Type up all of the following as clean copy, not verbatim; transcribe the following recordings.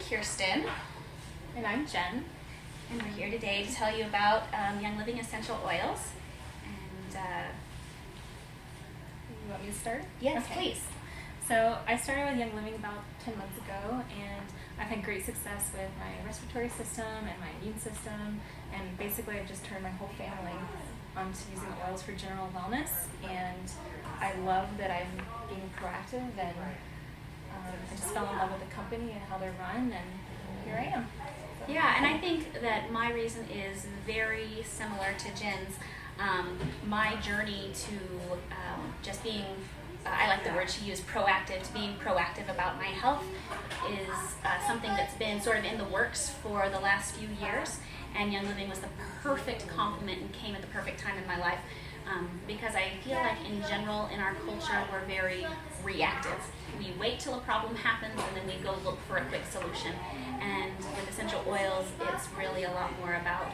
Kirsten. And I'm Jen. And we're here today to tell you about Young Living essential oils. And You want me to start? yes, Okay. please. So I started with Young Living about 10 months ago, and I've had great success with my respiratory system and my immune system, and basically I've just turned my whole family onto using oils for general wellness, and I love that I'm being proactive, and I just fell in love with the company and how they're run, and here I am. Yeah, and I think that my reason is very similar to Jen's. My journey to just being, I like the word she used, proactive, to being proactive about my health is something that's been sort of in the works for the last few years. And Young Living was the perfect complement and came at the perfect time in my life. Because I feel like in general in our culture we're very reactive. We wait till a problem happens and then we go look for a quick solution. And with essential oils, it's really a lot more about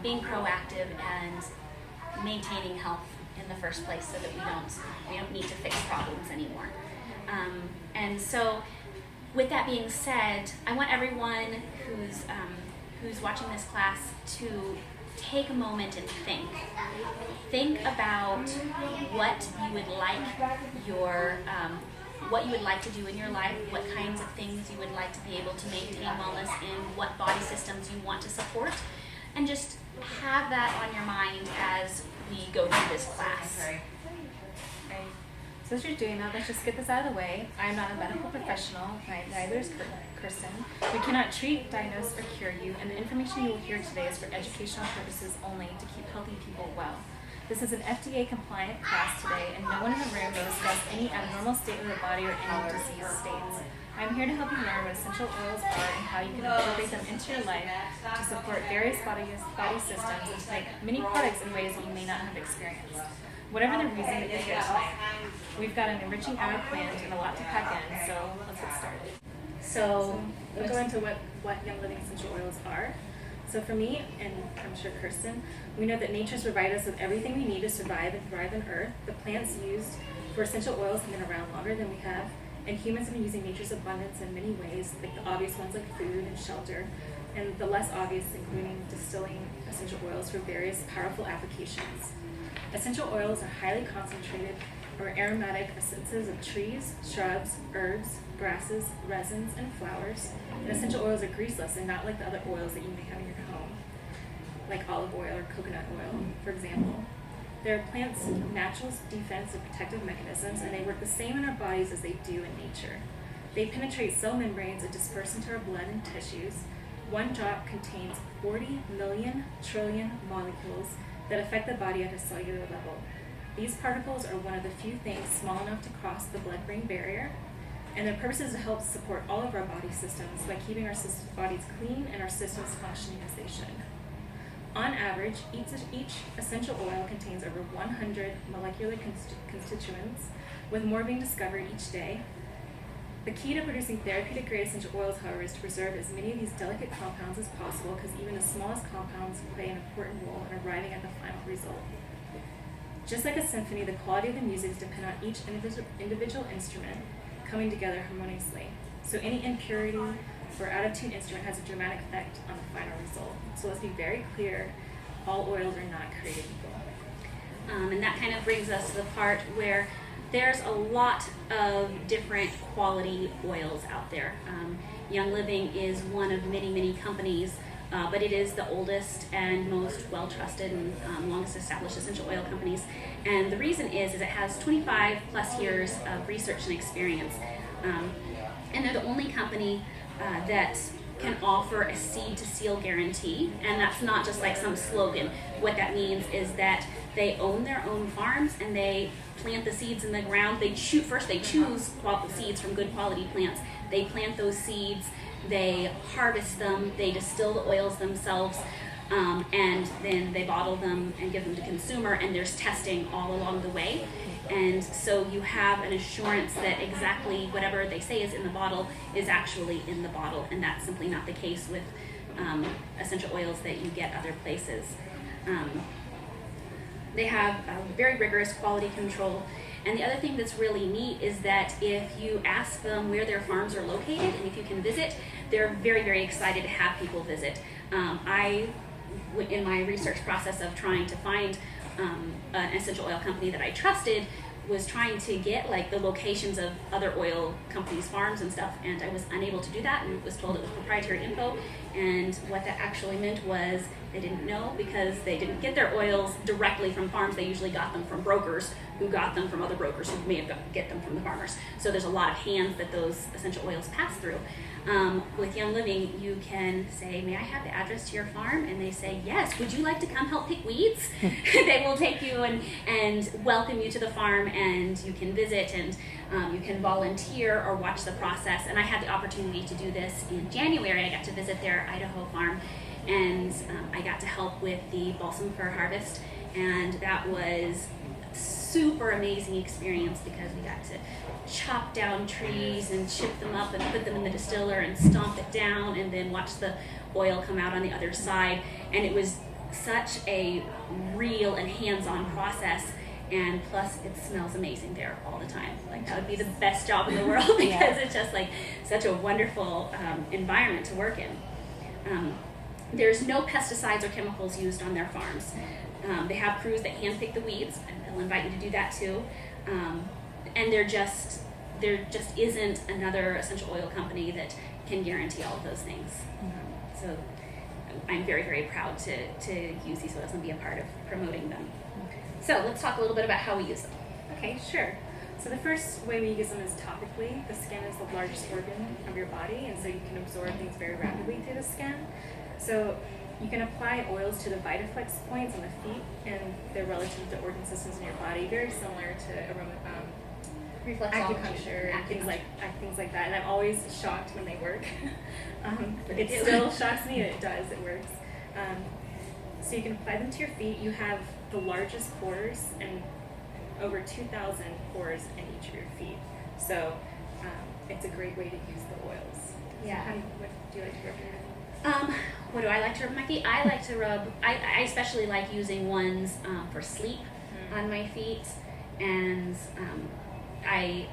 being proactive and maintaining health in the first place, so that we don't need to fix problems anymore. And so, with that being said, I want everyone who's watching this class to take a moment and think about what you would like to do in your life, what kinds of things you would like to be able to maintain wellness in, what body systems you want to support, and just have that on your mind as we go through this class. Right. So as you're doing that, let's just get this out of the way. I'm not a medical professional, neither is Kirsten. We cannot treat, diagnose, or cure you, and the information you will hear today is for educational purposes only to keep healthy people well. This is an FDA-compliant class today, and no one in the room will discuss any abnormal state of the body or any disease states. I'm here to help you learn what essential oils are and how you can incorporate them into your life to support various body systems and to make many products in ways that you may not have experienced. Whatever the reason that you're here tonight, we've got an enriching hour planned and a lot to pack in, so let's get started. So we'll go into what Young Living essential oils are. So for me, and I'm sure Kirsten, we know that nature's provided us with everything we need to survive and thrive on Earth. The plants used for essential oils have been around longer than we have, and humans have been using nature's abundance in many ways, like the obvious ones like food and shelter, and the less obvious, including distilling essential oils for various powerful applications. Essential oils are highly concentrated or aromatic essences of trees, shrubs, herbs, grasses, resins, and flowers. And essential oils are greaseless and not like the other oils that you may have in your home, like olive oil or coconut oil, for example. They're plants' natural defense and protective mechanisms, and they work the same in our bodies as they do in nature. They penetrate cell membranes and disperse into our blood and tissues. One drop contains 40 million trillion molecules that affect the body at a cellular level. These particles are one of the few things small enough to cross the blood-brain barrier, and their purpose is to help support all of our body systems by keeping our bodies clean and our systems functioning as they should. On average, each essential oil contains over 100 molecular constituents, with more being discovered each day. The key to producing therapeutic-grade essential oils, however, is to preserve as many of these delicate compounds as possible, because even the smallest compounds play an important role in arriving at the final result. Just like a symphony, the quality of the music depends on each individual instrument coming together harmoniously. So any impurity or out-of-tune instrument has a dramatic effect on the final result. So let's be very clear, all oils are not created equal. And that kind of brings us to the part where there's a lot of different quality oils out there. Young Living is one of many, many companies, but it is the oldest and most well-trusted and longest established essential oil companies. And the reason is it has 25 plus years of research and experience. And they're the only company that can offer a seed to seal guarantee, and that's not just like some slogan. What that means is that they own their own farms and they plant the seeds in the ground. They choose seeds from good quality plants. They plant those seeds, they harvest them, they distill the oils themselves, and then they bottle them and give them to consumer, and there's testing all along the way. And so you have an assurance that exactly whatever they say is in the bottle is actually in the bottle, and that's simply not the case with essential oils that you get other places. They have very rigorous quality control, And the other thing that's really neat is that if you ask them where their farms are located and if you can visit, they're very, very excited to have people visit. In my research process of trying to find an essential oil company that I trusted, was trying to get like the locations of other oil companies' farms and stuff, and I was unable to do that, and was told it was proprietary info. And what that actually meant was they didn't know, because they didn't get their oils directly from farms. They usually got them from brokers who got them from other brokers who may have get them from the farmers. So there's a lot of hands that those essential oils pass through. With Young Living, you can say, may I have the address to your farm? And they say, yes. Would you like to come help pick weeds? They will take you and welcome you to the farm, and you can visit, and you can volunteer or watch the process. And I had the opportunity to do this in January. I got to visit their Idaho farm, and I got to help with the balsam fir harvest, and that was super amazing experience, because we got to chop down trees and chip them up and put them in the distiller and stomp it down, and then watch the oil come out on the other side. And it was such a real and hands-on process, and plus it smells amazing there all the time. Like, that would be the best job in the world, because it's just like such a wonderful environment to work in. There's no pesticides or chemicals used on their farms. They have crews that handpick the weeds, and they'll invite you to do that too. And there just isn't another essential oil company that can guarantee all of those things. So I'm very, very proud to use these oils and be a part of promoting them. So let's talk a little bit about how we use them. Okay, sure. So the first way we use them is topically. The skin is the largest organ of your body, and so you can absorb things very rapidly through the skin. So you can apply oils to the Vitaflex points on the feet, and they're relative to organ systems in your body, very similar to acupuncture and things like that. And I'm always shocked when they work. It still shocks me, and it does. It works. So you can apply them to your feet. You have the largest pores, and over 2,000 pores in each of your feet. So it's a great way to use the oils. Yeah. So what do you like to rub your What do I like to rub my feet? I like to rub, I especially like using ones for sleep on my feet, and I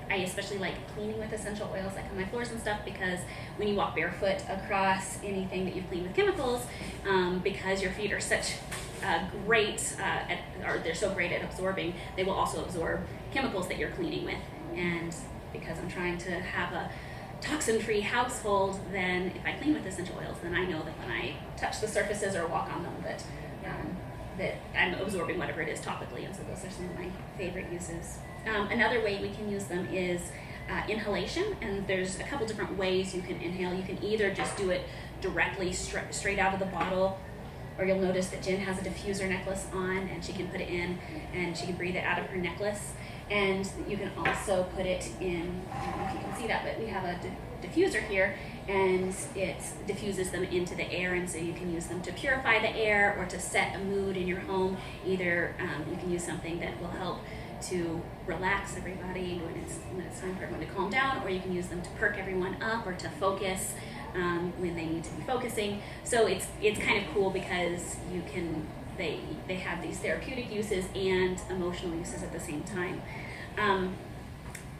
especially like cleaning with essential oils like on my floors and stuff, because when you walk barefoot across anything that you've cleaned with chemicals, because your feet are such great or they're so great at absorbing, they will also absorb chemicals that you're cleaning with. And because I'm trying to have a toxin-free household, then if I clean with essential oils, then I know that when I touch the surfaces or walk on them, that I'm absorbing whatever it is topically. And so those are some of my favorite uses. Another way we can use them is inhalation, and there's a couple different ways you can inhale. You can either just do it directly straight out of the bottle, or you'll notice that Jen has a diffuser necklace on, and she can put it in and she can breathe it out of her necklace. And you can also put it in, I don't know if you can see that, but we have a diffuser here, and it diffuses them into the air, and so you can use them to purify the air or to set a mood in your home. Either you can use something that will help to relax everybody when it's time for everyone to calm down, or you can use them to perk everyone up or to focus when they need to be focusing. So it's kind of cool, because you can they have these therapeutic uses and emotional uses at the same time.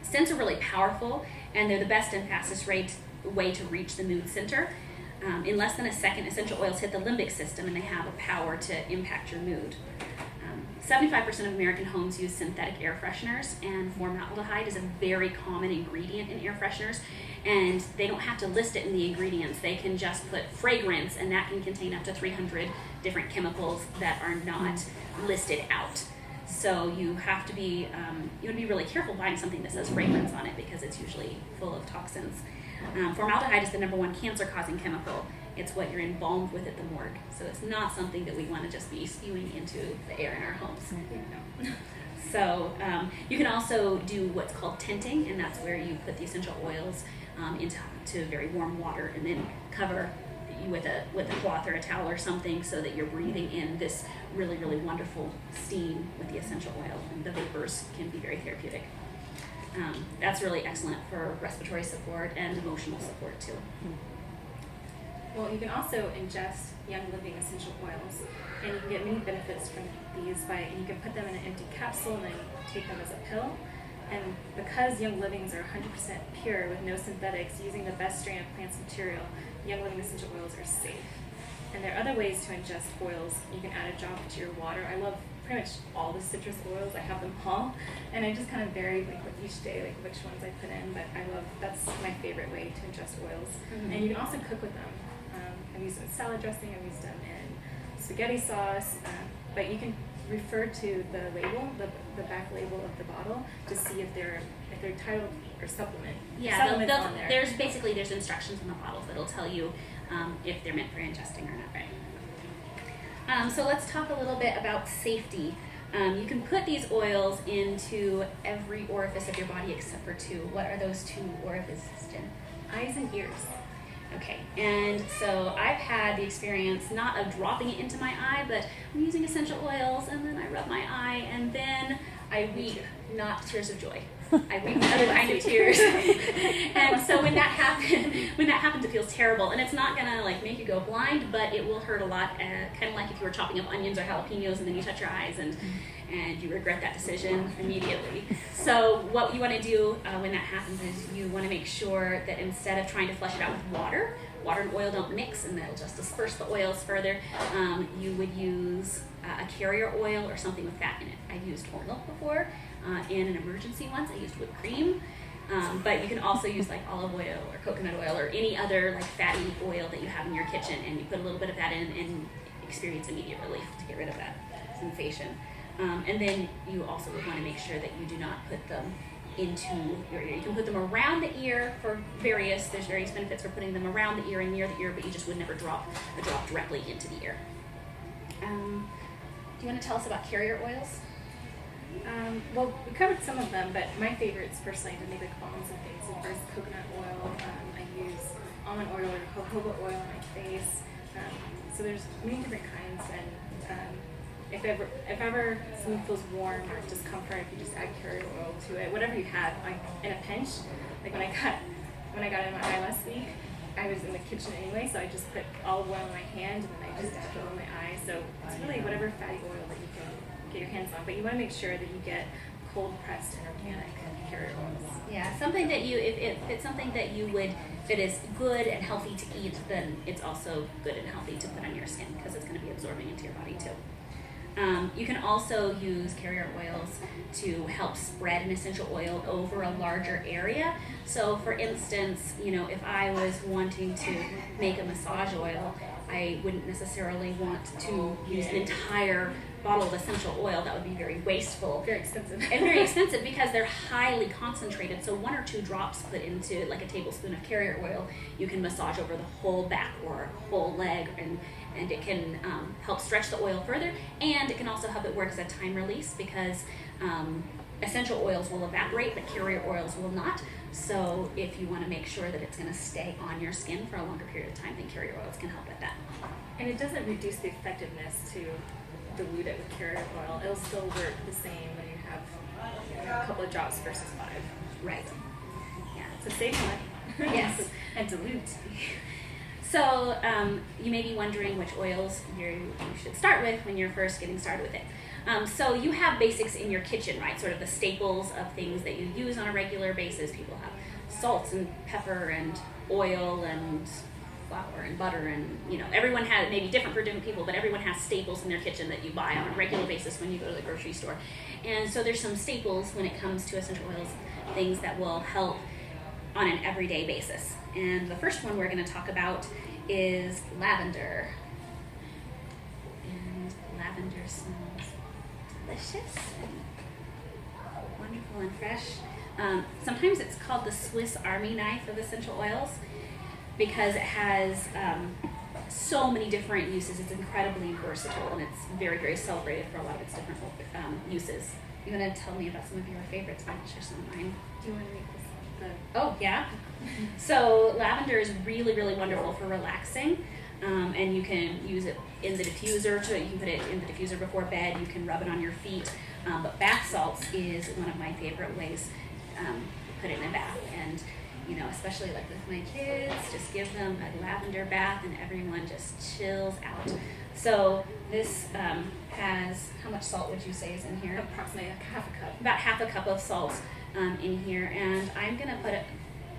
Scents are really powerful, and they're the best and fastest way to reach the mood center. In less than a second, essential oils hit the limbic system, and they have a power to impact your mood. 75% of American homes use synthetic air fresheners, and formaldehyde is a very common ingredient in air fresheners, and they don't have to list it in the ingredients. They can just put fragrance, and that can contain up to 300 different chemicals that are not listed out. So you have to be, you would be really careful buying something that says fragrance on it, because it's usually full of toxins. Formaldehyde is the #1 cancer-causing chemical. It's what you're embalmed with at the morgue. So it's not something that we want to just be spewing into the air in our homes. No. So you can also do what's called tenting, and that's where you put the essential oils into very warm water, and then cover you with a cloth or a towel or something, so that you're breathing in this really, really wonderful steam with the essential oil, and the vapors can be very therapeutic. That's really excellent for respiratory support and emotional support too. Well, you can also ingest Young Living essential oils, and you can get many benefits from these you can put them in an empty capsule and then take them as a pill. And because Young Livings are 100% pure with no synthetics, using the best strain of plants material, Young Living essential oils are safe. And there are other ways to ingest oils. You can add a drop to your water. I love pretty much all the citrus oils. I have them all, and I just kind of vary with each day, which ones I put in. But that's my favorite way to ingest oils. Mm-hmm. And you can also cook with them. I've used them in salad dressing. I've used them in spaghetti sauce. But you can refer to the label, the back label of the bottle, to see if they're titled or supplement. Yeah, there's instructions in the bottles that'll tell you if they're meant for ingesting or not, right? So let's talk a little bit about safety. You can put these oils into every orifice of your body except for two. What are those two orifices, Jen? Eyes and ears. Okay, and so I've had the experience not of dropping it into my eye, but I'm using essential oils and then I rub my eye and then I weep, not tears of joy. I weep other kind of tears. And so when that happens, it feels terrible. And it's not gonna make you go blind, but it will hurt a lot, kind of like if you were chopping up onions or jalapenos and then you touch your eyes and you regret that decision immediately. So what you want to do when that happens is you want to make sure that instead of trying to flush it out with water and oil don't mix and that'll just disperse the oils further, you would use a carrier oil or something with fat in it. I've used whole milk before. In an emergency once, I used whipped cream. But you can also use olive oil or coconut oil or any other fatty oil that you have in your kitchen, and you put a little bit of that in and experience immediate relief to get rid of that sensation. And then you also would want to make sure that you do not put them into your ear. You can put them around the ear there's various benefits for putting them around the ear and near the ear, but you just would never drop a drop directly into the ear. Do you want to tell us about carrier oils? Well, we covered some of them, but my favorites personally to make balms and things is coconut oil. I use almond oil or jojoba oil on my face. So there's many different kinds, and if ever something feels warm or discomfort, you just add carrier oil to it. Whatever you have, in a pinch. Like when I got in my eye last week, I was in the kitchen anyway, so I just put olive oil in my hand and then I just dabbed it on my eye. So it's really whatever fatty oil that you can get your hands on, but you want to make sure that you get cold pressed and organic carrier oils. Yeah, something that if it's something that is good and healthy to eat, then it's also good and healthy to put on your skin because it's going to be absorbing into your body too. You can also use carrier oils to help spread an essential oil over a larger area. So for instance, if I was wanting to make a massage oil, I wouldn't necessarily want to use an entire bottle of essential oil. That would be very wasteful. Very expensive. And very expensive because they're highly concentrated. So 1 or 2 drops put into a tablespoon of carrier oil, you can massage over the whole back or whole leg, and it can help stretch the oil further, and it can also help it work as a time release because essential oils will evaporate, but carrier oils will not. So if you want to make sure that it's going to stay on your skin for a longer period of time, then carrier oils can help with that. And it doesn't reduce the effectiveness to dilute it with carrier oil. It'll still work the same when you have a couple of drops versus 5. Right. Yeah. So save money. Yes. And dilute. So you may be wondering which oils you should start with when you're first getting started with it. So you have basics in your kitchen, right? Sort of the staples of things that you use on a regular basis. People have salts and pepper and oil and flour and butter, and everyone has, maybe different for different people, but everyone has staples in their kitchen that you buy on a regular basis when you go to the grocery store. And so there's some staples when it comes to essential oils, things that will help on an everyday basis. And the first one we're going to talk about is lavender. And lavender smells delicious and wonderful and fresh. Sometimes it's called the Swiss Army knife of essential oils because it has so many different uses. It's incredibly versatile, and it's very, very celebrated for a lot of its different uses. You want to tell me about some of your favorites? I can share some of mine. Do you want to make this Oh, yeah. So lavender is really, really wonderful for relaxing, and you can use it in the diffuser. You can put it in the diffuser before bed. You can rub it on your feet. But bath salts is one of my favorite ways to put it in a bath. And you know, especially like with my kids, just give them a lavender bath and everyone just chills out. So this has, how much salt would you say is in here? Approximately like half a cup. About half a cup of salt in here, and I'm gonna put it,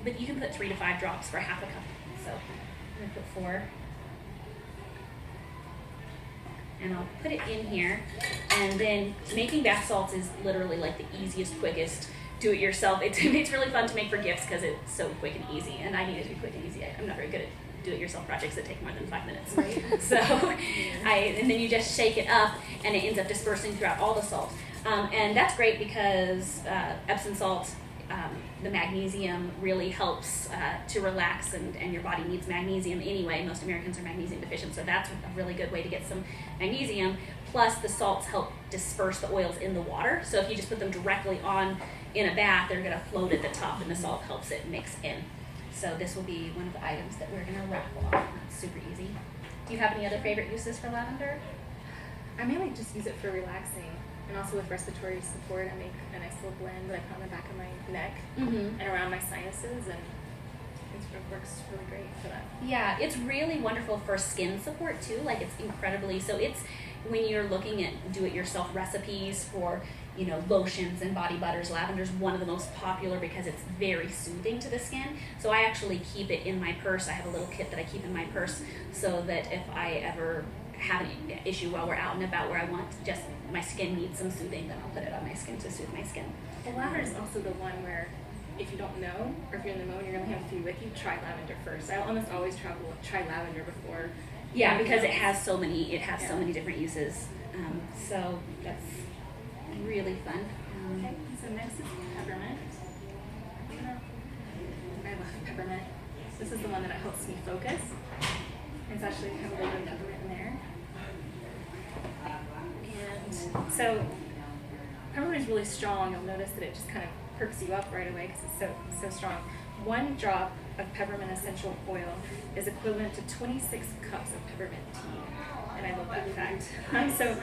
but you can put 3 to 5 drops for half a cup. So I'm gonna put 4. And I'll put it in here, and then making bath salts is literally like the easiest, quickest, do it yourself. It's really fun to make for gifts because it's so quick and easy, and I need it to be quick and easy. I'm not very good at do-it-yourself projects that take more than 5 minutes. Right. So, and then you just shake it up, and it ends up dispersing throughout all the salt. And that's great because Epsom salt, the magnesium really helps to relax, and your body needs magnesium anyway. Most Americans are magnesium deficient, so that's a really good way to get some magnesium. Plus, the salts help disperse the oils in the water. So if you just put them directly on in a bath, they're going to float at the top, and the salt helps it mix in. So this will be one of the items that we're going to raffle off. It's super easy. Do you have any other favorite uses for lavender? I mainly just use it for relaxing, and also with respiratory support. I make a nice little blend that I put on the back of my neck and around my sinuses, and it works really great for that. Yeah, it's really wonderful for skin support too. Like, it's incredibly, so it's when you're looking at do-it-yourself recipes for, you know, lotions and body butters, lavender's one of the most popular because it's very soothing to the skin. So I actually keep it in my purse. I have a little kit that I keep in my purse so that if I ever have an issue while we're out and about where I want just my skin needs some soothing, then I'll put it on my skin to soothe my skin. Well, lavender is also the one where if you don't know, or if you're in the moment, you're going to have food with you, try lavender first. I almost always try lavender before. Yeah, because it has so many different uses. So that's really fun. Okay, so next is peppermint. I love peppermint. This is the one that helps me focus. It's actually have a little bit of peppermint in there. And so peppermint is really strong. You'll notice that it just kind of perks you up right away because it's so strong. 1 drop of peppermint essential oil is equivalent to 26 cups of peppermint tea. And I love that fact. So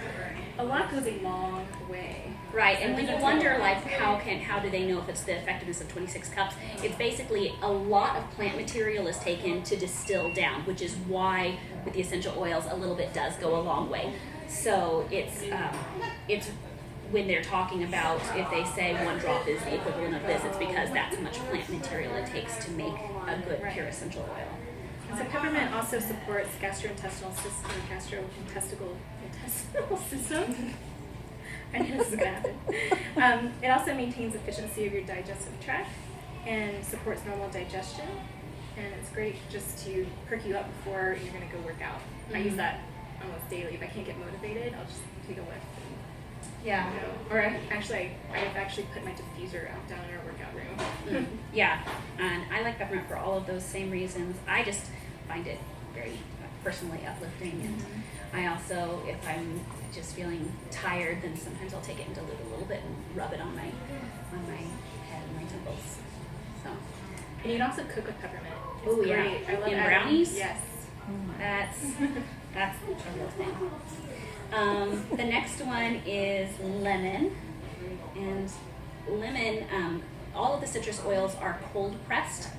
a lot goes a long way. Right, and when you wonder, like, how do they know if it's the effectiveness of 26 cups? It's basically a lot of plant material is taken to distill down, which is why with the essential oils a little bit does go a long way. So it's when they're talking about if they say 1 drop is the equivalent of this, it's because that's how much plant material it takes to make a good pure essential oil. So peppermint also supports gastrointestinal system. I knew this was going to happen. It also maintains efficiency of your digestive tract and supports normal digestion. And it's great just to perk you up before you're going to go work out. I use that almost daily. If I can't get motivated, I'll just take a whiff. Yeah. You know, or I've actually put my diffuser out down in our workout room. Yeah, and I like peppermint for all of those same reasons. I just find it very personally uplifting, and I also, if I'm just feeling tired, then sometimes I'll take it and dilute a little bit and rub it on my head and my temples. So. And you can also cook with peppermint. It's Oh great. yeah, I love in brownies. Yes. That's a real thing. The next one is lemon, and lemon. All of the citrus oils are cold pressed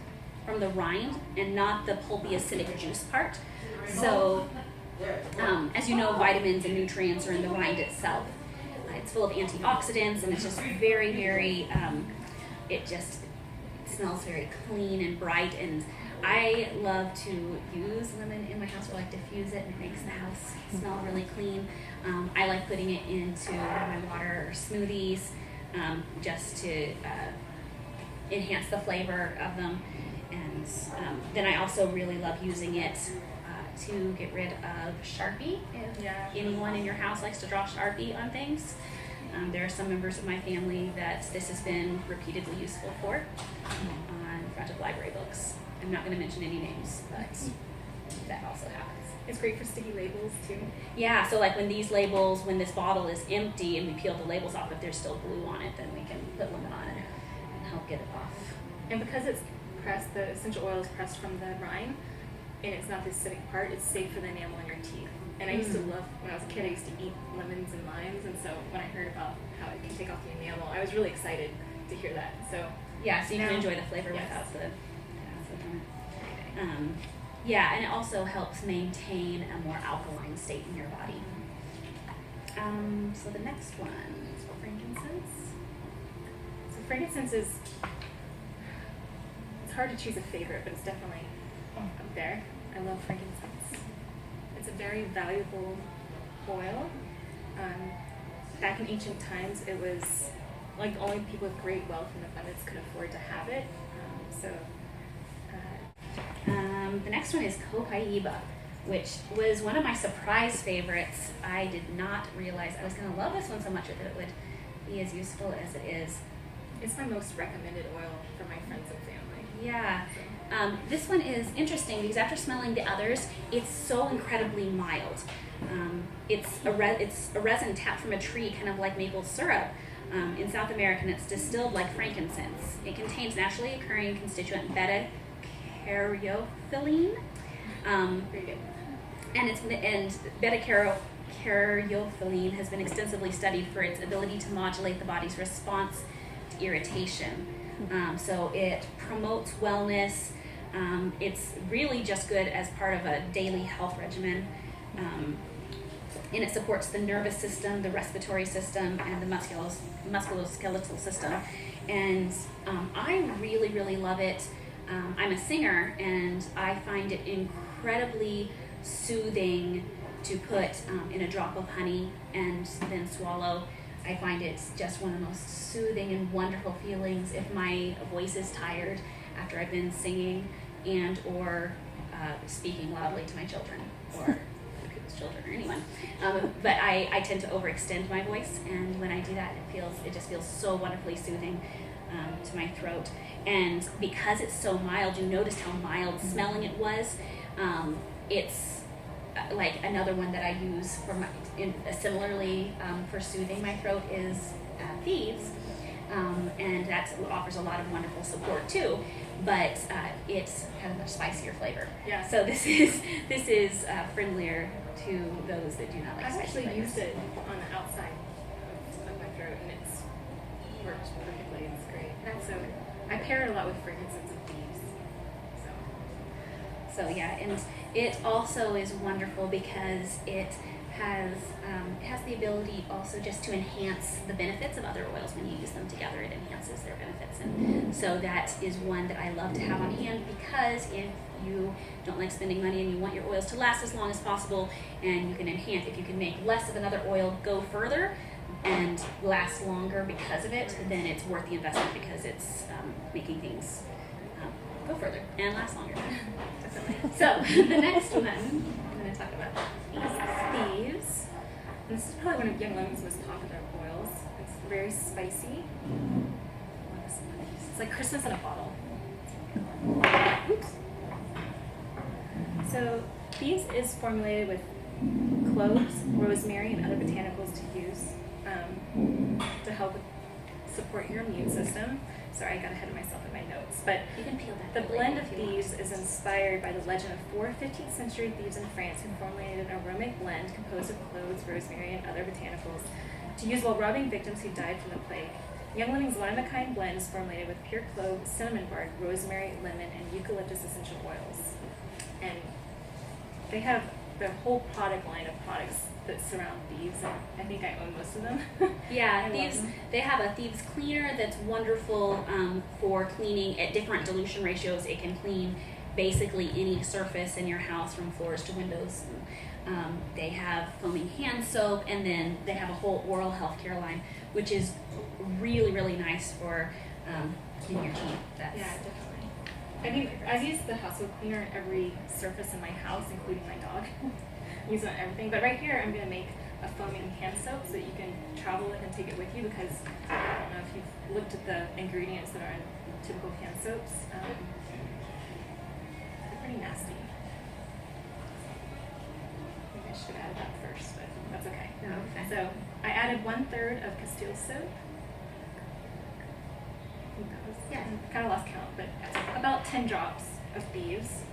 from the rind and not the pulpy acidic juice part. So, as you know, vitamins and nutrients are in the rind itself. It's full of antioxidants, and it's just very, very. It smells very clean and bright, and I love to use lemon in my house, or like diffuse it, and it makes the house smell really clean. I like putting it into my water or smoothies just to enhance the flavor of them. And then I also really love using it to get rid of Sharpie. If anyone in your house likes to draw Sharpie on things, there are some members of my family that this has been repeatedly useful for on front of library books. I'm not going to mention any names, but that also happens. It's great for sticky labels too. Yeah, so like when this bottle is empty and we peel the labels off, if there's still glue on it, then we can put lemon on it and help get it off. And because it's pressed, the essential oil is pressed from the rind, and it's not the acidic part, it's safe for the enamel in your teeth. And I used to love, when I was a kid, I used to eat lemons and limes, and so when I heard about how it can take off the enamel, I was really excited to hear that. So yeah, so you can enjoy the flavor without the on it. Yeah, and it also helps maintain a more alkaline state in your body. So the next one is frankincense. So frankincense is, it's hard to choose a favorite, but it's definitely up there. I love frankincense. It's a very valuable oil. Back in ancient times, it was like only people with great wealth and abundance could afford to have it. The next one is copaiba, which was one of my surprise favorites. I did not realize I was going to love this one so much that it would be as useful as it is. It's my most recommended oil for my friends and family. Yeah. This one is interesting because after smelling the others, it's so incredibly mild. It's a resin tapped from a tree, kind of like maple syrup. In South America, and it's distilled like frankincense. It contains naturally occurring constituent beta-caryophyllene. Very good. And beta-caryophyllene has been extensively studied for its ability to modulate the body's response to irritation. So it promotes wellness. It's really just good as part of a daily health regimen. And it supports the nervous system, the respiratory system, and the musculoskeletal system. And I really, really love it. I'm a singer, and I find it incredibly soothing to put in a drop of honey and then swallow. I find it's just one of the most soothing and wonderful feelings if my voice is tired after I've been singing and or speaking loudly to my children or children or anyone. But I tend to overextend my voice, and when I do that, it just feels so wonderfully soothing to my throat. And because it's so mild, you noticed how mild smelling it was. It's like another one that I use for similarly for soothing my throat is thieves, and that offers a lot of wonderful support too. But it has a much spicier flavor. Yeah. So this is friendlier to those that do not like I've spicy actually flavors. used it on the outside of my throat, and it's worked perfectly. It's great. So I pair it a lot with frankincense and thieves. So yeah, and it also is wonderful because it has the ability also just to enhance the benefits of other oils. When you use them together, it enhances their benefits, and so that is one that I love to have on hand, because if you don't like spending money and you want your oils to last as long as possible, and you can enhance, if you can make less of another oil go further and last longer because of it, then it's worth the investment, because it's making things go further and last longer. Definitely. So the next one I'm going to talk about is thieves. And this is probably one of Young Living's most popular oils. It's very spicy. It's like Christmas in a bottle. Oops. So thieves is formulated with cloves, rosemary, and other botanicals to use to help support your immune system. Sorry, I got ahead of myself in my notes. But You can peel that. the blend of thieves is inspired by the legend of 4 15th century thieves in France who formulated an aromatic blend composed of cloves, rosemary, and other botanicals to use while robbing victims who died from the plague. Young Living's one-of-a-kind blend is formulated with pure clove, cinnamon bark, rosemary, lemon, and eucalyptus essential oils. And they have the whole product line of products that surround thieves, and I think I own most of them. Yeah, I love thieves. them. They have a thieves cleaner that's wonderful for cleaning at different dilution ratios. It can clean basically any surface in your house, from floors to windows. They have foaming hand soap, and then they have a whole oral health care line, which is really, really nice for cleaning your teeth. Yeah, definitely. I mean, I've used the household cleaner on every surface in my house, including my dog. Use it on everything. But right here, I'm going to make a foaming hand soap so that you can travel with and take it with you, because I don't know if you've looked at the ingredients that are in typical hand soaps. They're pretty nasty. Maybe I should have added that first, but that's okay. Okay. So I added 1/3 of Castile soap. Yeah, kind of lost count, but about 10 drops of thieves.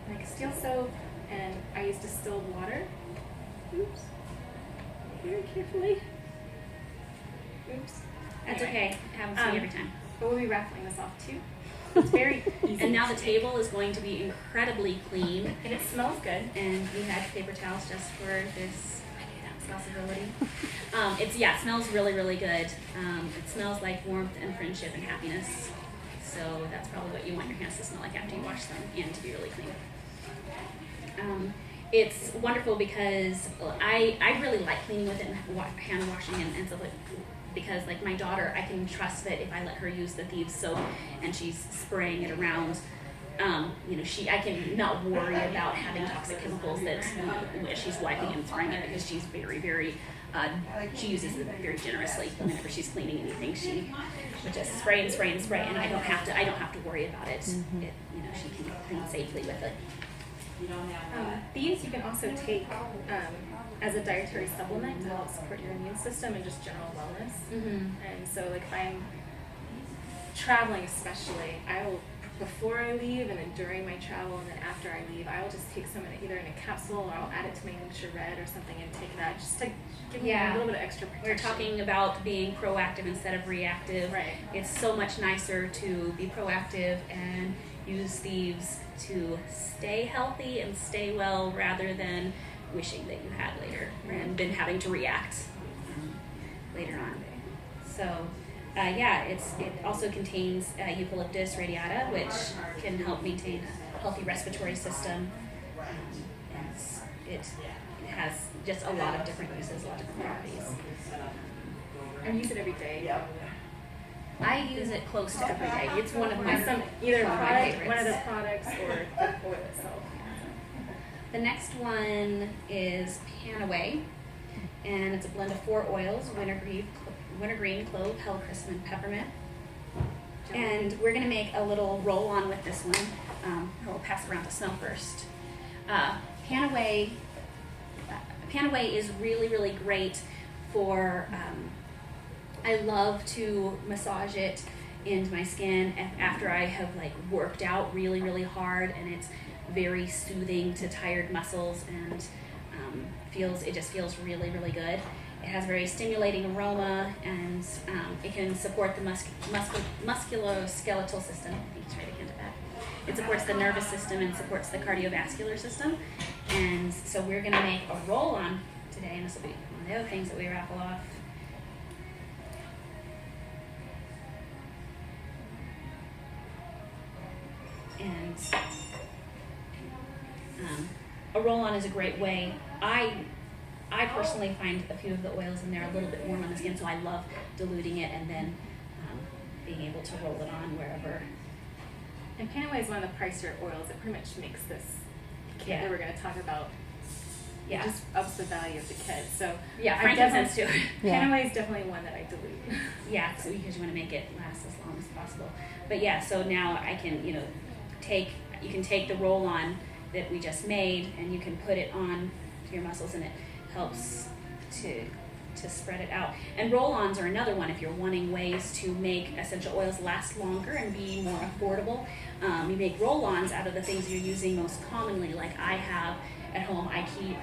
Like Castile soap, and I use distilled water. Oops. Very carefully. Oops. That's Anyway, okay. It happens to me every time. But we'll be raffling this off too. It's very, And now the table is going to be incredibly clean. And it smells good. And we had paper towels just for this possibility. It smells really, really good. It smells like warmth and friendship and happiness. So that's probably what you want your hands to smell like after you wash them, and to be really clean. It's wonderful because I really like cleaning with it and hand washing and stuff like, because like my daughter, I can trust that if I let her use the Thieves soap and she's spraying it around, I can not worry about having toxic chemicals that she's wiping and spraying it, because she's very, very, she uses it very generously. Whenever she's cleaning anything, she would just spray and spray and spray, and I don't have to worry about it. Mm-hmm. She can clean safely with it. These you can also take as a dietary supplement to help support your immune system and just general wellness. And so, like, if I'm traveling, especially, I will, before I leave and then during my travel and then after I leave, I will just take some either in a capsule, or I'll add it to my Nature Red or something and take that just to give me a little bit of extra protection. We're talking about being proactive instead of reactive. Right. It's so much nicer to be proactive and use Thieves to stay healthy and stay well, rather than wishing that you had later and then having to react later on. So it also contains eucalyptus radiata, which can help maintain a healthy respiratory system. And it has just a lot of different uses, a lot of different properties. I use it every day. I use it close to every day. It's one of my either favorites. One of the products or the oil itself. The next one is Panaway, and it's a blend of 4 oils: wintergreen, clove, hellebristle, and peppermint. And we're going to make a little roll-on with this one. We'll pass it around to smell first. Panaway is really, really great for. I love to massage it into my skin after I have worked out really, really hard, and it's very soothing to tired muscles, and it just feels really, really good. It has very stimulating aroma, and it can support the musculoskeletal system. I think it's right at the end of that. It supports the nervous system and supports the cardiovascular system. And so we're going to make a roll-on today, and this will be one of the other things that we raffle off. And a roll-on is a great way. I personally find a few of the oils in there a little bit warm on the skin, so I love diluting it and then being able to roll it on wherever. And Panaway is one of the pricier oils. It pretty much makes this kit that we're going to talk about. It just ups the value of the kit. So frankincense too. Panaway is definitely one that I dilute. Yeah, so because you want to make it last as long as possible. But so now I can, you can take the roll-on that we just made, and you can put it on to your muscles, and it helps to spread it out. And roll-ons are another one if you're wanting ways to make essential oils last longer and be more affordable. You make roll-ons out of the things you're using most commonly. Like I have at home, I keep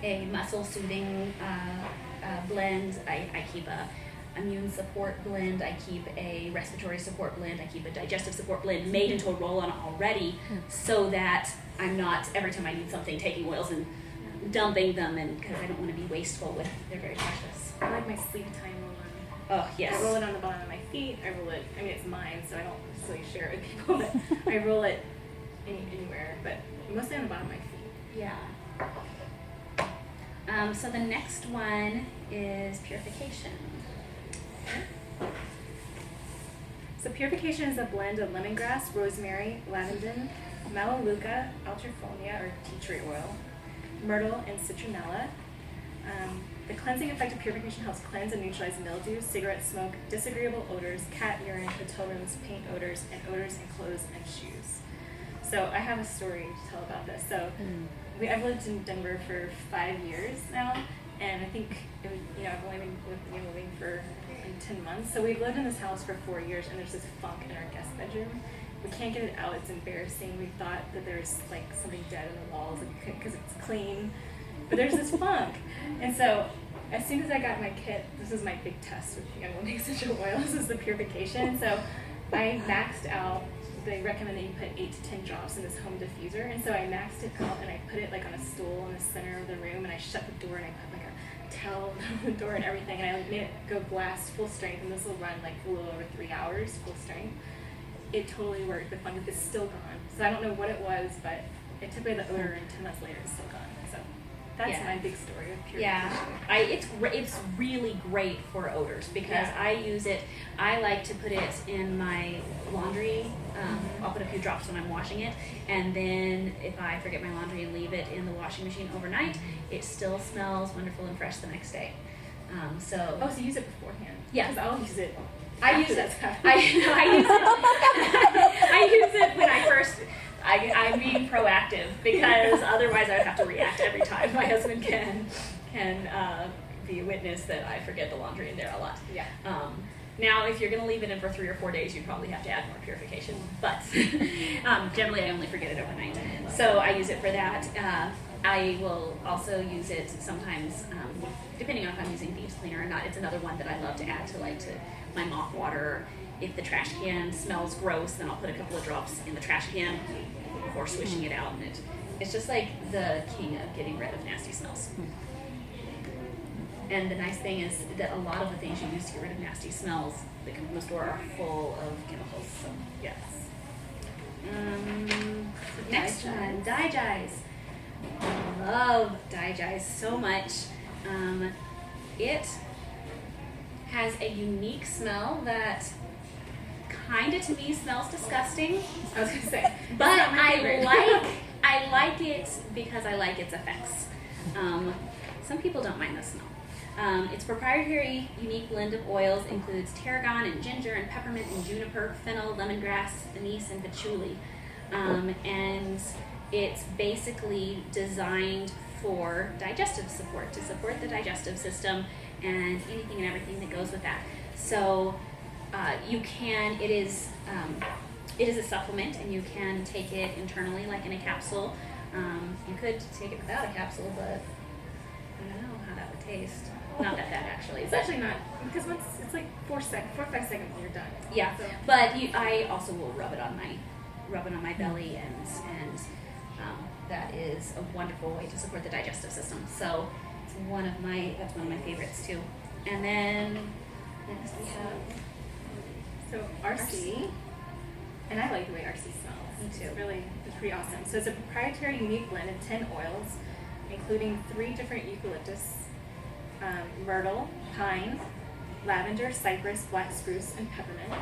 a muscle soothing blend. I keep a immune support blend. I keep a respiratory support blend. I keep a digestive support blend made into a roll-on already, so that I'm not, every time I need something, taking oils and dumping them, and because I don't want to be wasteful with, they're very precious. I like my sleep time roll-on. Oh, yes. I roll it on the bottom of my feet. I roll it, it's mine, so I don't necessarily share it with people, but I roll it anywhere, but mostly on the bottom of my feet. Yeah. So the next one is Purification. So Purification is a blend of lemongrass, rosemary, lavender, melaleuca, altrophlonia or tea tree oil, myrtle, and citronella. The cleansing effect of Purification helps cleanse and neutralize mildew, cigarette smoke, disagreeable odors, cat urine, hotel rooms, paint odors, and odors in clothes and shoes. So I have a story to tell about this. So I've lived in Denver for 5 years now, and I think I've only been moving for 10 months. So we've lived in this house for 4 years, and there's this funk in our guest bedroom. We can't get it out. It's embarrassing. We thought that there's something dead in the walls because it's clean, but there's this funk. And so as soon as I got my kit, this is my big test with Young Living essential oils, is the Purification. So I maxed out they recommend that you put 8 to 10 drops in this home diffuser, and so I maxed it out and I put it like on a stool in the center of the room, and I shut the door and I put like a towel on the door and everything, and I like made it go blast full strength, and this will run like a little over 3 hours full strength. It totally worked. The fungus is still gone, so I don't know what it was, but it took away the odor, and 10 months later it's still gone. So that's my big story of purification. It's really great for odors because I use it. I like to put it in my laundry. I'll put a few drops when I'm washing it, and then if I forget my laundry and leave it in the washing machine overnight, it still smells wonderful and fresh the next day. So you use it beforehand? Yeah, because I'll use it. I use it. I use it when I first. I'm being proactive because otherwise I would have to react every time. My husband can be a witness that I forget the laundry in there a lot. Yeah. Now, if you're going to leave it in for 3 or 4 days, you'd probably have to add more purification. But generally, I only forget it overnight. So I use it for that. I will also use it sometimes, depending on if I'm using thieves cleaner or not. It's another one that I love to add to my mop water. If the trash can smells gross, then I'll put a couple of drops in the trash can before swishing it out, and it's just like the king of getting rid of nasty smells. And the nice thing is that a lot of the things you use to get rid of nasty smells that come from the store are full of chemicals. So Yes. Next one, Digize. I love Digize so much. It has a unique smell that kind of to me smells disgusting. I was gonna say, but I like it because I like its effects. Some people don't mind the smell. Its proprietary unique blend of oils includes tarragon and ginger and peppermint and juniper, fennel, lemongrass, anise, and patchouli. And it's basically designed for digestive support, to support the digestive system and anything and everything that goes with that. So it is a supplement, and you can take it internally like in a capsule. You could take it without a capsule, but I don't know how that would taste. Not that bad, actually. It's actually not, because once it's like 4 or 5 seconds and you're done. Yeah, so. But I also will rub it on my belly, and that is a wonderful way to support the digestive system. So it's that's one of my favorites too. And then next we have RC. And I like the way RC smells. Me too. It's pretty awesome. So it's a proprietary unique blend of 10 oils, including 3 different eucalyptus, myrtle, pine, lavender, cypress, black spruce, and peppermint.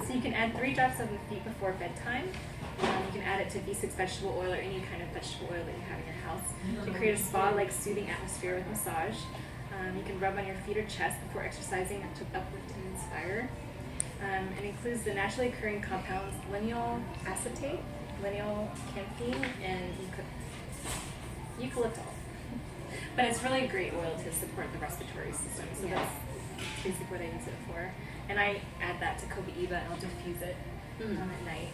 So you can add 3 drops of the feet before bedtime. You can add it to V6 vegetable oil or any kind of vegetable oil that you have in your house to create a spa-like soothing atmosphere with massage. You can rub on your feet or chest before exercising to uplift and inspire. It includes the naturally occurring compounds lineal acetate, lineal camphene, and eucalyptol. But it's really a great oil to support the respiratory system, so that's basically what I use it for. And I add that to Kobe Eva, and I'll diffuse it at night.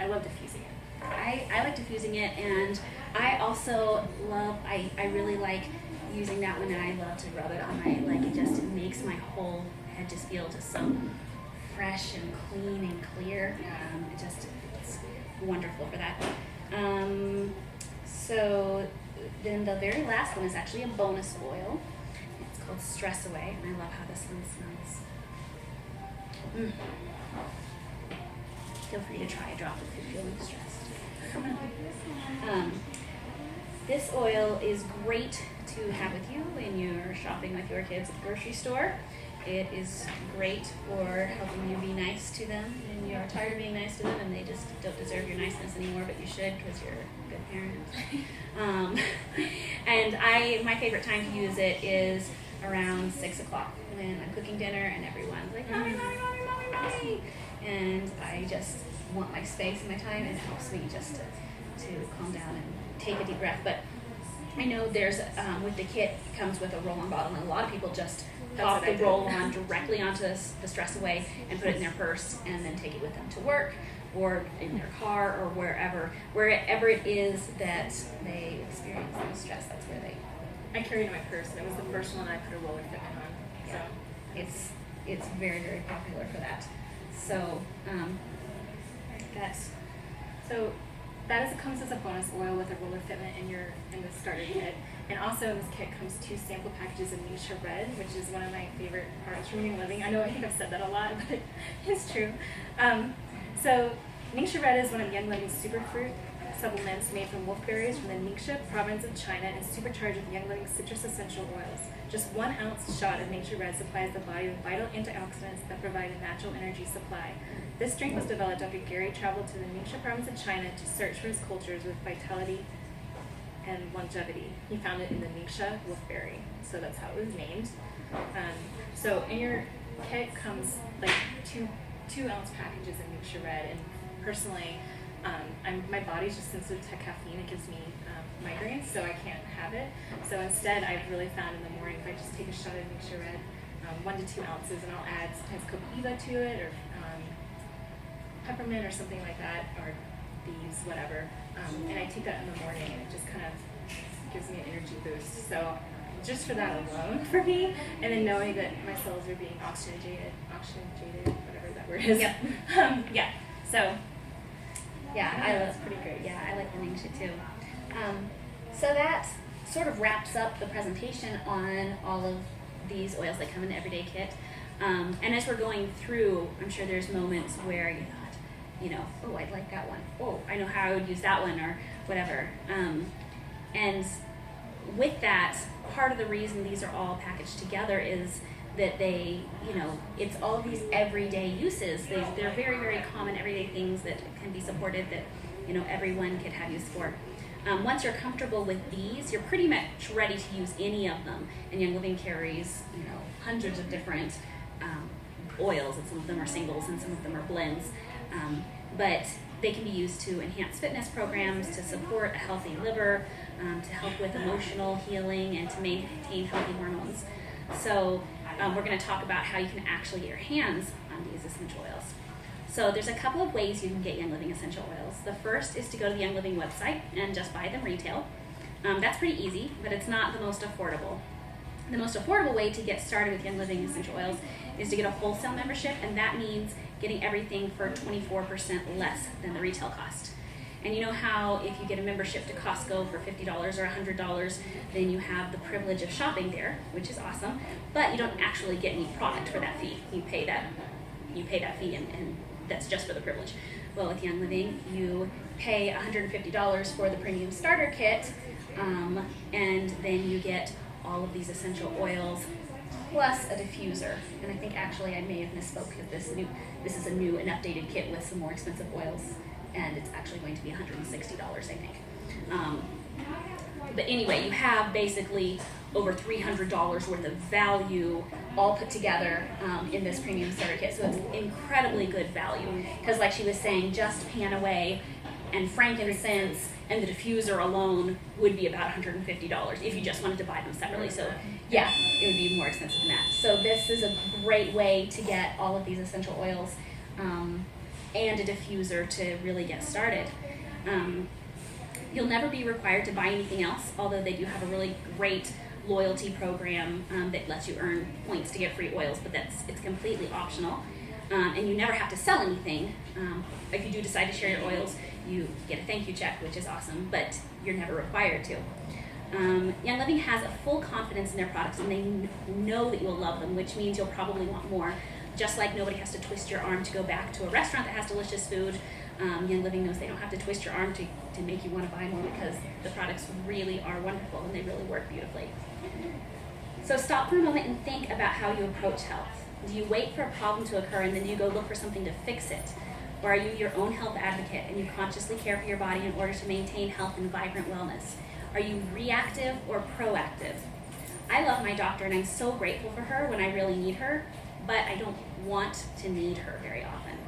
I love diffusing it. I like diffusing it, and I also I really like using that one, and I love to rub it on it makes my whole head just feel just so fresh and clean and clear. It's wonderful for that. So then the very last one is actually a bonus oil. It's called Stress Away, and I love how this one smells. Feel free to try a drop if you're feeling stressed. This oil is great to have with you when you're shopping with your kids at the grocery store. It is great for helping you be nice to them when you're tired of being nice to them and they just don't deserve your niceness anymore, but you should because you're a good parent. And my favorite time to use it is around 6 o'clock when I'm cooking dinner and everyone's like, mommy, mommy, mommy, mommy, mommy. And I just want my space and my time, and it helps me just to calm down and take a deep breath. But I know there's, with the kit, it comes with a roll-on bottle, and a lot of people just pop the roll-on directly onto the Stress Away and put it in their purse and then take it with them to work or in their car or wherever it is that they experience the stress. That's where I carry it in my purse, and it was the first one I put a roller fitment on. Yeah. So It's very, very popular for that. So That's so comes as a bonus oil with a roller fitment in the starter kit. And also in this kit comes 2 sample packages of Ningxia Red, which is one of my favorite products from Young Living. I think I've said that a lot, but it's true. So Ningxia Red is one of Young Living's superfruit supplements made from wolfberries from the Ningxia province of China and supercharged with Young Living's citrus essential oils. Just 1 ounce shot of Ningxia Red supplies the body with vital antioxidants that provide a natural energy supply. This drink was developed after Gary traveled to the Ningxia province of China to search for his cultures with vitality and longevity. He found it in the Ningxia wolfberry, so that's how it was named. So in your kit comes like 2-ounce packages of Ningxia Red, and personally, my body's just sensitive to caffeine. It gives me migraines, so I can't have it. So instead, I've really found in the morning, if I just take a shot of Ningxia Red, 1 to 2 ounces, and I'll add sometimes coca to it, or peppermint or something like that, or leaves, whatever. And I take that in the morning, and it just kind of gives me an energy boost. So just for that alone for me, and then knowing that my cells are being oxygenated, whatever that word is. Yep. Yeah. So yeah, that's pretty great. Yeah, I like the Ningxia too. So that sort of wraps up the presentation on all of these oils that come in the everyday kit. And as we're going through, I'm sure there's moments where you thought, oh, I'd like that one. Oh, I know how I would use that one, or whatever. And with that, part of the reason these are all packaged together is that they, it's all these everyday uses. They're very, very common everyday things that can be supported that, everyone could have use for. Once you're comfortable with these, you're pretty much ready to use any of them. And Young Living carries, hundreds of different oils, and some of them are singles and some of them are blends. But they can be used to enhance fitness programs, to support a healthy liver, to help with emotional healing, and to maintain healthy hormones. So we're going to talk about how you can actually get your hands on these essential oils. So there's a couple of ways you can get Young Living essential oils. The first is to go to the Young Living website and just buy them retail. That's pretty easy, but it's not the most affordable. The most affordable way to get started with Young Living essential oils is to get a wholesale membership, and that means getting everything for 24% less than the retail cost. And you know how if you get a membership to Costco for $50 or $100, then you have the privilege of shopping there, which is awesome, but you don't actually get any product for that fee. You pay that fee, and that's just for the privilege. Well, with Young Living, you pay $150 for the premium starter kit, and then you get all of these essential oils plus a diffuser. And I think actually I may have misspoke, because this is a new and updated kit with some more expensive oils, and it's actually going to be $160, I think. But anyway, you have basically over $300 worth of value all put together in this premium starter kit. So it's incredibly good value, because like she was saying, just pan away and frankincense and the diffuser alone would be about $150 if you just wanted to buy them separately. So yeah, it would be more expensive than that. So this is a great way to get all of these essential oils and a diffuser to really get started. You'll never be required to buy anything else, although they do have a really great loyalty program that lets you earn points to get free oils, but it's completely optional. And you never have to sell anything. If you do decide to share your oils, you get a thank you check, which is awesome, but you're never required to. Young Living has a full confidence in their products, and they know that you'll love them, which means you'll probably want more. Just like nobody has to twist your arm to go back to a restaurant that has delicious food, Young Living knows they don't have to twist your arm to make you want to buy more, because the products really are wonderful and they really work beautifully. So stop for a moment and think about how you approach health. Do you wait for a problem to occur and then you go look for something to fix it? Or are you your own health advocate and you consciously care for your body in order to maintain health and vibrant wellness? Are you reactive or proactive? I love my doctor and I'm so grateful for her when I really need her, but I don't want to need her very often.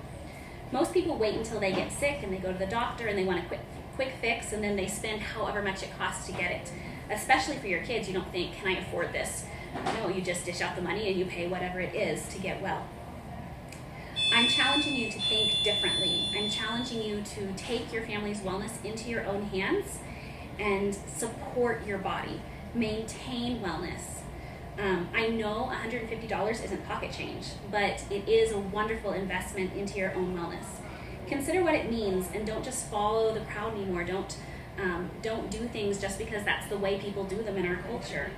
Most people wait until they get sick and they go to the doctor and they want a quick fix, and then they spend however much it costs to get it. Especially for your kids, you don't think, can I afford this? No, you just dish out the money and you pay whatever it is to get well. I'm challenging you to think differently. I'm challenging you to take your family's wellness into your own hands and support your body. Maintain wellness. I know $150 isn't pocket change, but it is a wonderful investment into your own wellness. Consider what it means, and don't just follow the crowd anymore. Don't do things just because that's the way people do them in our culture.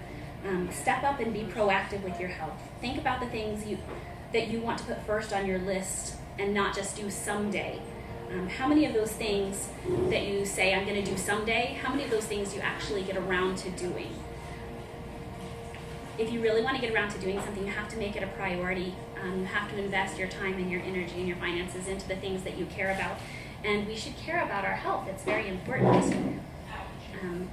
Step up and be proactive with your health. Think about the things that you want to put first on your list and not just do someday. How many of those things that you say, I'm going to do someday, how many of those things do you actually get around to doing? If you really want to get around to doing something, you have to make it a priority. You have to invest your time and your energy and your finances into the things that you care about. And we should care about our health. It's very important.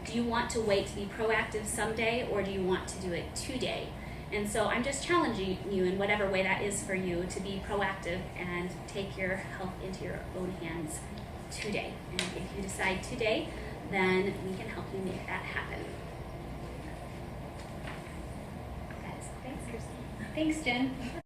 Do you want to wait to be proactive someday, or do you want to do it today? And so I'm just challenging you in whatever way that is for you to be proactive and take your health into your own hands today. And if you decide today, then we can help you make that happen. Thanks, Kristen. Thanks, Jen.